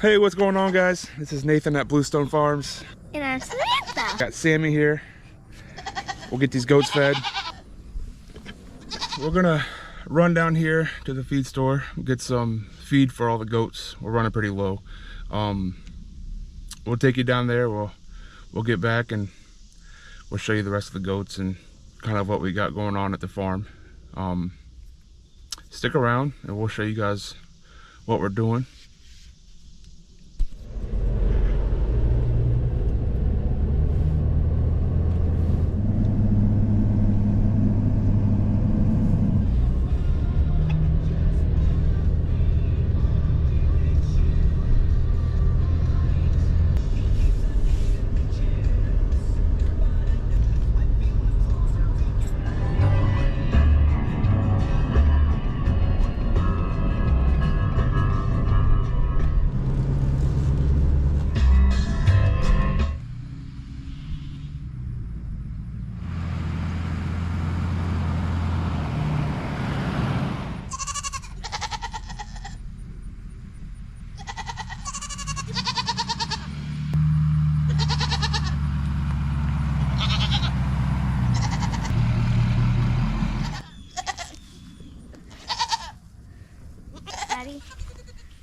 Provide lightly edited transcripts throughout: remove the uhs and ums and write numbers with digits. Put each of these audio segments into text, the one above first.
Hey, what's going on, guys? This is Nathan at Bluestone Farms. And I'm Samantha. Got Sammy here. We'll get these goats fed. We're gonna run down here to the feed store, get some feed for all the goats. We're running pretty low. We'll take you down there. We'll get back and we'll show you the rest of the goats and kind of what we got going on at the farm. Stick around and we'll show you guys what we're doing.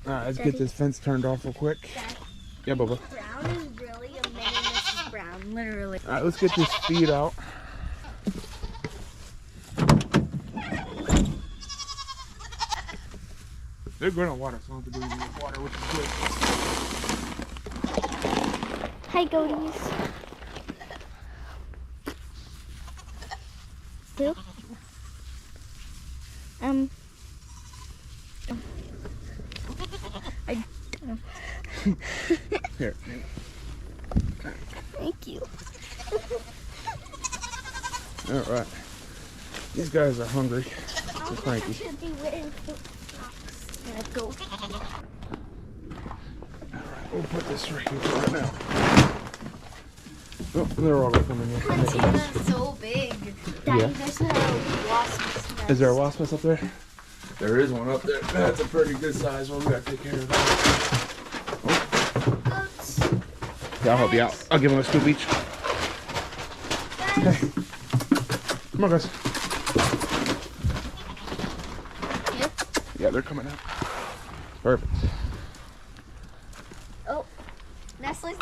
Alright, let's get this fence turned off real quick. Dad, Yeah, Bubba. Brown is really a mini Mrs. Brown, literally. Alright, let's get this feed out. They're going to water, so I don't have to do anything with water, which is good. Hi, goaties. Who? I don't know. Here. Thank you. Alright. These guys are hungry. They're cranky. Should be wearing flip-flops. Gonna go. Alright, we'll put this right here right now. Oh, they're all gonna come in here. Montana's so big. Daddy, Yeah. there's a wasp nest. Is there a wasp nest up there? There is one up there. That's a pretty good size one. We gotta take care of that. Goats. Yeah, I'll help you out. I'll give them a scoop each. Okay. Come on, guys. Yep. Yeah, they're coming out. Perfect. Oh, Nestle's.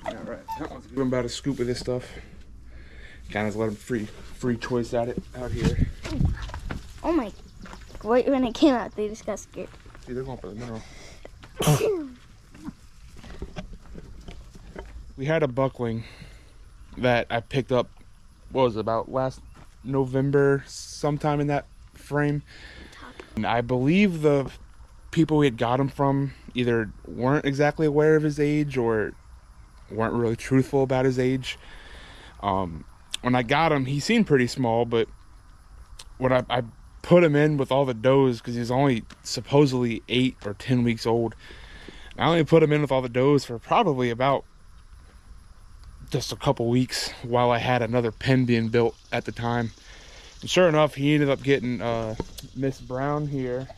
Alright, that one's give them about a scoop of this stuff. Kind of let them free choice at it out here. Oh my. Right when it came out, they just got scared. See, they're going for the mineral. We had a buckling that I picked up, what was it, about last November, sometime in that frame. And I believe the people we had got him from either weren't exactly aware of his age or weren't really truthful about his age. When I got him, he seemed pretty small, but when I put him in with all the does, because he was only supposedly 8 or 10 weeks old, I only put him in with all the does for probably about just a couple weeks while I had another pen being built at the time. And sure enough, he ended up getting Miss Brown here,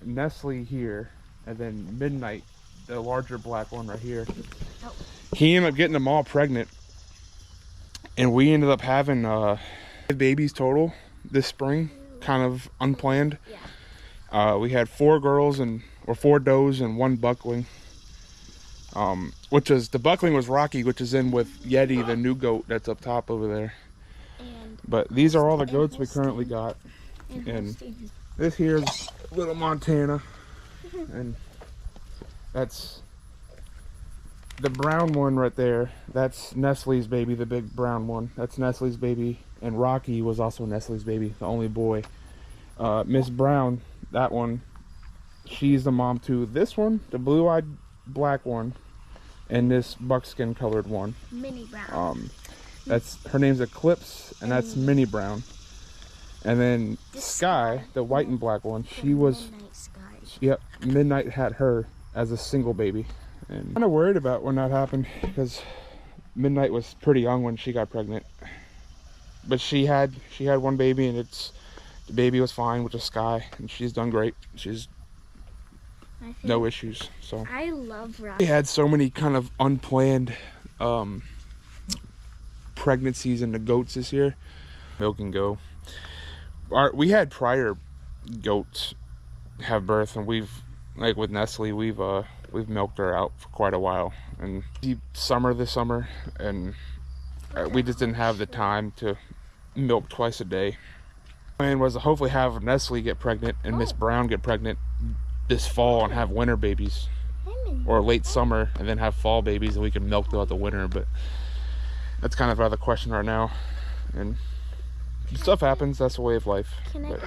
Nestle here, and then Midnight, the larger black one right here. Oh. He ended up getting them all pregnant, and we ended up having 5 babies total this spring, kind of unplanned. Yeah. We had 4 girls or 4 does and 1 buckling. Which is, the buckling was Rocky, which is in with Yeti, the new goat that's up top over there. And But these are all the goats we currently got. And Holstein. this here's little Montana, and that's the brown one right there. That's Nestle's baby, the big brown one. That's Nestle's baby, and Rocky was also Nestle's baby, the only boy. Miss Brown, that one, she's the mom to this one, the blue-eyed black one, and this buckskin colored one. Mini Brown. That's, her name's Eclipse, and that's Mini Brown. And then Sky, the white and black one, she was, Midnight Sky. yep, Midnight had her as a single baby. And I'm kind of worried about when that happened, because Midnight was pretty young when she got pregnant. But she had one baby, and the baby was fine, which is Sky, and she's done great. She's no issues. So I love we rabbits. had so many kind of unplanned pregnancies in the goats this year. Milk and go. We had prior goats have birth, and we've, like with Nestle, we've milked her out for quite a while. And deep summer this summer, and we just didn't have the time to milk twice a day. Plan was to hopefully have Nestle get pregnant and Miss Brown get pregnant this fall and have winter babies, or late summer and then have fall babies, and we can milk throughout the winter. But that's kind of out of the question right now, and stuff happens. That's the way of life. But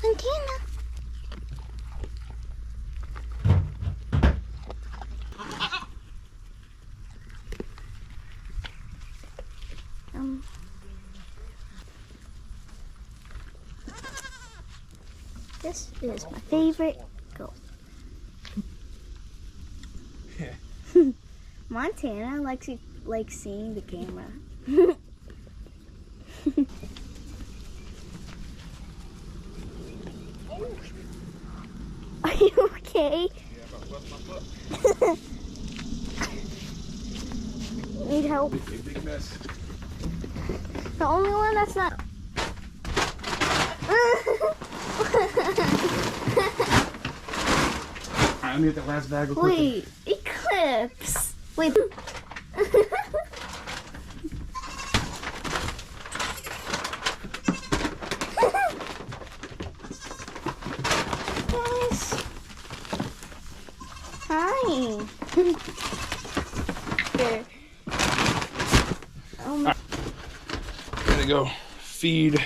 Antenna. This is my favorite goat. Montana likes seeing the camera. Are you okay? yeah, about bust my foot. Need help? Big mess. The only one that's not. Alright, let me get the last bag real quick. Wait, Eclipse. Wait. Guys. Hi. Here. Gonna go feed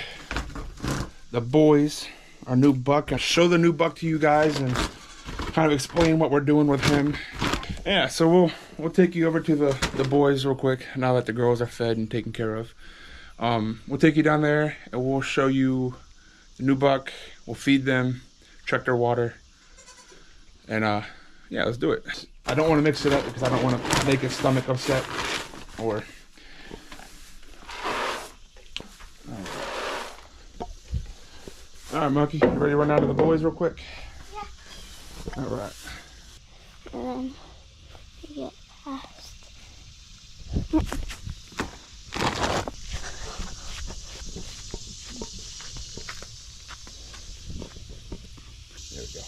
the boys our new buck. I'll show the new buck to you guys and kind of explain what we're doing with him. Yeah, so we'll take you over to the boys real quick now that the girls are fed and taken care of. We'll take you down there and we'll show you the new buck. We'll feed them, check their water, and yeah, let's do it. I don't want to mix it up because I don't want to make his stomach upset or. All right, Monkey, you ready to run out to the boys real quick? Yeah. All right. And then you get past. There we go.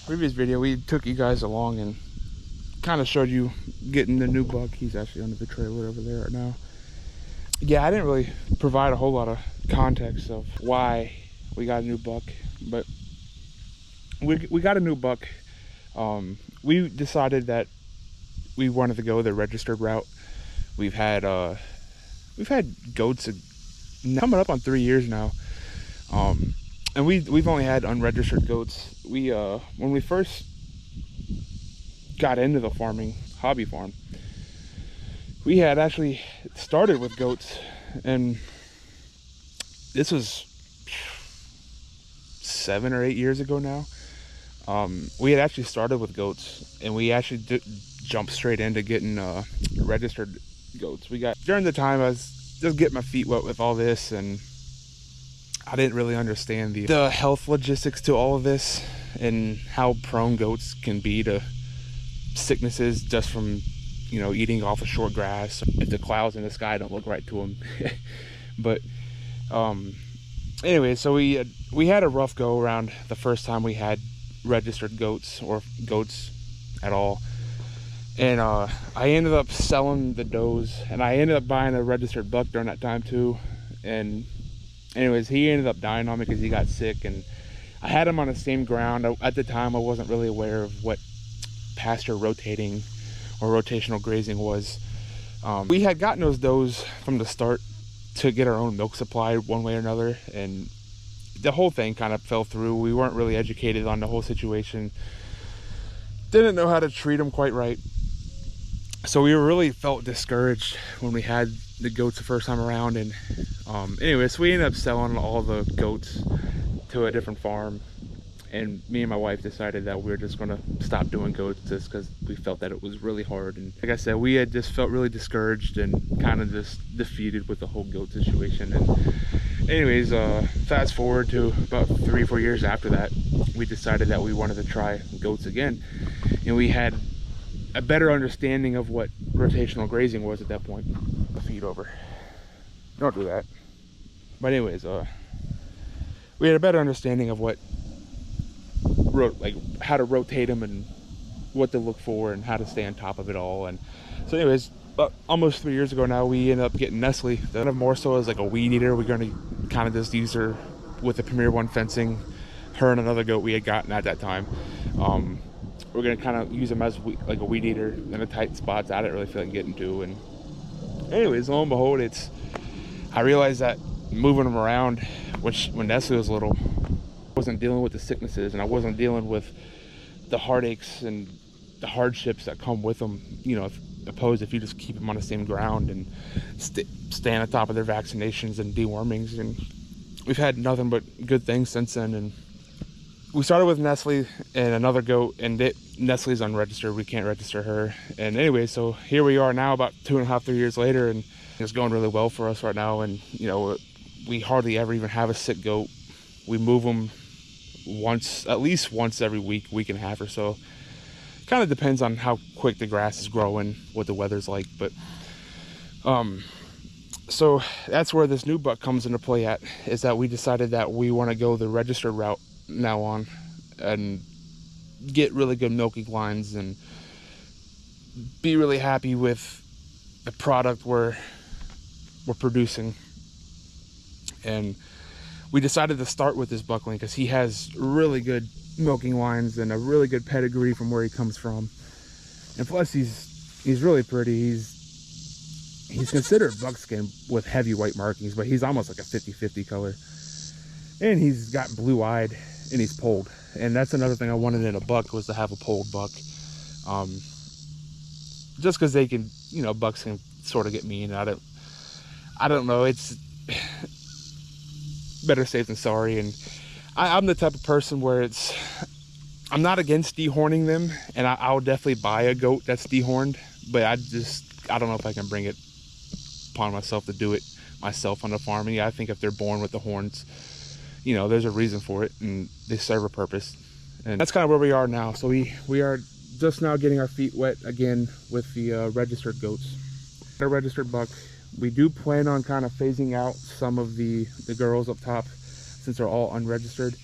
Previous video we took you guys along and kind of showed you getting the new buck. He's actually under the trailer over there right now. Yeah, I didn't really provide a whole lot of context of why we got a new buck, but we got a new buck. We decided that we wanted to go the registered route. We've had goats coming up on 3 years now. And we've only had unregistered goats. When we first got into the farming hobby farm, we had actually started with goats, and this was 7 or 8 years ago now. We had actually started with goats, and we actually jumped straight into getting registered goats. During the time I was just getting my feet wet with all this, and I didn't really understand the health logistics to all of this and how prone goats can be to sicknesses just from, you know, eating off of short grass if the clouds in the sky don't look right to them. But anyway, so we had a rough go around the first time we had registered goats, or goats at all, and I ended up selling the does, and I ended up buying a registered buck during that time too. And anyways, he ended up dying on me because he got sick, and I had him on the same ground. At the time I wasn't really aware of what pasture rotating or rotational grazing was. We had gotten those does from the start to get our own milk supply one way or another, and the whole thing kind of fell through. We weren't really educated on the whole situation, didn't know how to treat them quite right, so we really felt discouraged when we had the goats the first time around. And anyways, we ended up selling all the goats to a different farm, and me and my wife decided that we were just going to stop doing goats just because we felt that it was really hard. And like I said, we had just felt really discouraged and kind of just defeated with the whole goat situation. And anyways, fast forward to about 3 or 4 years after that, we decided that we wanted to try goats again, and we had a better understanding of what rotational grazing was at that point. Feed over, don't do that. But anyways, we had a better understanding of what how to rotate them and what to look for and how to stay on top of it all. And so anyways, about almost 3 years ago now, we ended up getting Nestle. That of more so as like a weed eater. We're going to kind of just use her with the Premier One fencing, her and another goat we had gotten at that time. We're going to kind of use them as like a weed eater in the tight spots I didn't really feel like getting to. And anyways, lo and behold, I realized that moving them around when Nestle was little, I wasn't dealing with the sicknesses, and I wasn't dealing with the heartaches and the hardships that come with them, you know, opposed if you just keep them on the same ground and stay on the top of their vaccinations and dewormings. And we've had nothing but good things since then. And we started with Nestle and another goat, and Nestle's unregistered. We can't register her. And anyway, so here we are now about 2.5, 3 years later, and it's going really well for us right now. And you know, we hardly ever even have a sick goat. We move them at least once every week and a half or so. Kind of depends on how quick the grass is growing, what the weather's like. But so that's where this new buck comes into play at, is that we decided that we want to go the registered route now on and get really good milking lines and be really happy with the product we're producing. And we decided to start with this buckling because he has really good milking lines and a really good pedigree from where he comes from, and plus he's really pretty. He's considered buckskin with heavy white markings, but he's almost like a 50-50 color, and he's got blue-eyed, and he's polled. And that's another thing I wanted in a buck, was to have a polled buck, just because they can, you know, bucks can sort of get mean. I don't know, it's better safe than sorry. And I'm the type of person where I'm not against dehorning them, and I'll definitely buy a goat that's dehorned, but I don't know if I can bring it upon myself to do it myself on the farm. And yeah, I think if they're born with the horns, you know, there's a reason for it, and they serve a purpose. And that's kind of where we are now. So we are just now getting our feet wet again with the registered goats. A registered buck. We do plan on kind of phasing out some of the girls up top, since they're all unregistered,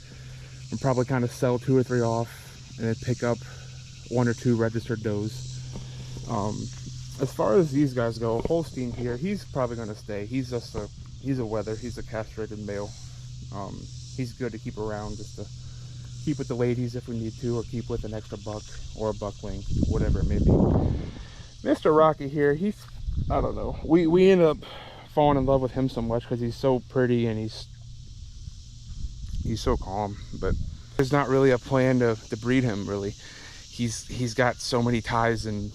and probably kind of sell 2 or 3 off and then pick up 1 or 2 registered does. As far as these guys go, Holstein here, he's probably going to stay. He's a wether. He's a castrated male. He's good to keep around, just to keep with the ladies if we need to, or keep with an extra buck or a buckling, whatever it may be. Mr. Rocky here, I don't know. We ended up falling in love with him so much because he's so pretty and he's so calm. But there's not really a plan to breed him, really. he's got so many ties and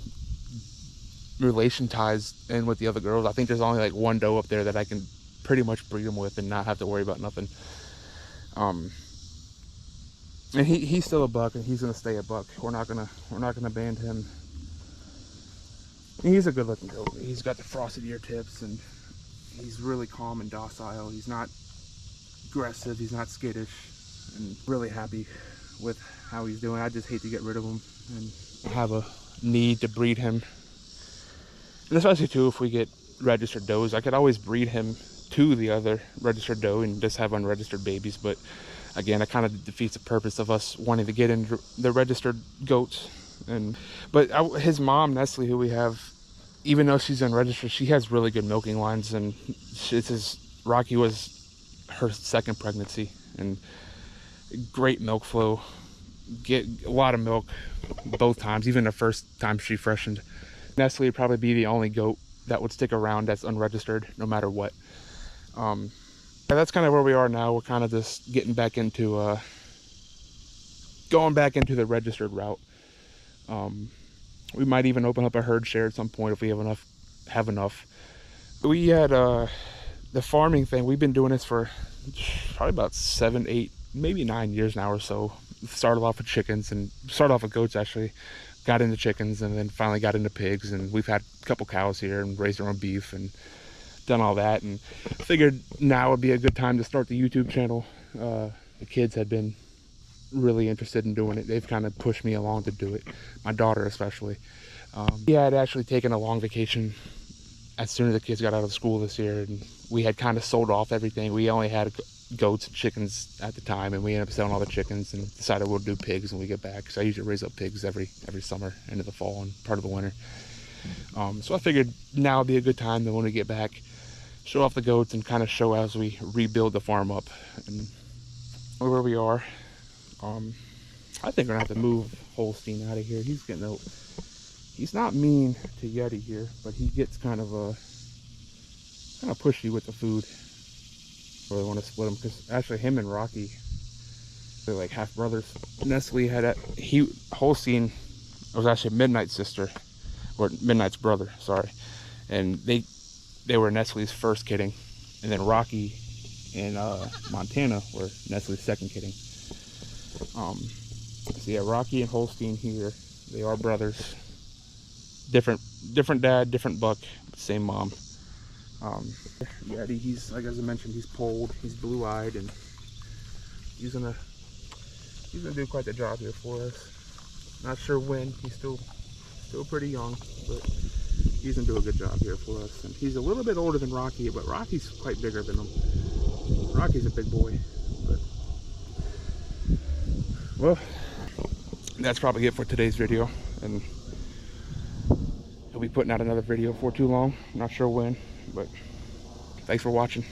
relation ties in with the other girls. I think there's only like one doe up there that I can pretty much breed him with and not have to worry about nothing. And he's still a buck, and he's gonna stay a buck. We're not gonna band him. He's a good looking goat. He's got the frosted ear tips, and he's really calm and docile. He's not aggressive, he's not skittish, and really happy with how he's doing. I just hate to get rid of him and have a need to breed him. And especially too, if we get registered does, I could always breed him to the other registered doe and just have unregistered babies. But again, it kind of defeats the purpose of us wanting to get into the registered goats. But his mom, Nestle, who we have, even though she's unregistered, she has really good milking lines, and Rocky was her second pregnancy, and great milk flow, get a lot of milk both times, even the first time she freshened. Nestle would probably be the only goat that would stick around that's unregistered no matter what. That's kind of where we are now. We're kind of just getting back into going back into the registered route. We might even open up a herd share at some point if we have enough. We had the farming thing. We've been doing this for probably about 7, 8, maybe 9 years now or so. Started off with chickens, and started off with goats actually. Got into chickens, and then finally got into pigs, and we've had a couple cows here and raised our own beef and done all that, and figured now would be a good time to start the YouTube channel. The kids had been really interested in doing it. They've kind of pushed me along to do it, my daughter especially. He had actually taken a long vacation as soon as the kids got out of school this year, and we had kind of sold off everything. We only had goats and chickens at the time, and we ended up selling all the chickens and decided we'll do pigs when we get back, because I usually raise up pigs every summer, into the fall and part of the winter. So I figured now would be a good time to, when we get back, show off the goats and kind of show as we rebuild the farm up and where we are. I think we're gonna have to move Holstein out of here. He's getting out. He's not mean to Yeti here, but he gets kind of pushy with the food. Really want to split him, because actually him and Rocky, they're like half brothers. Nestle had Holstein was actually Midnight's sister, or Midnight's brother, sorry, and they were Nestle's first kidding, and then Rocky and Montana were Nestle's second kidding. So yeah, Rocky and Holstein here, they are brothers. Different dad, different buck, same mom. Yeti, he's, like as I mentioned, he's polled, he's blue-eyed, and he's gonna do quite the job here for us. Not sure when. He's still pretty young, but he's gonna do a good job here for us. And he's a little bit older than Rocky, but Rocky's quite bigger than him. Rocky's a big boy. But well, that's probably it for today's video, and I'll be putting out another video before too long. Not sure when, but thanks for watching.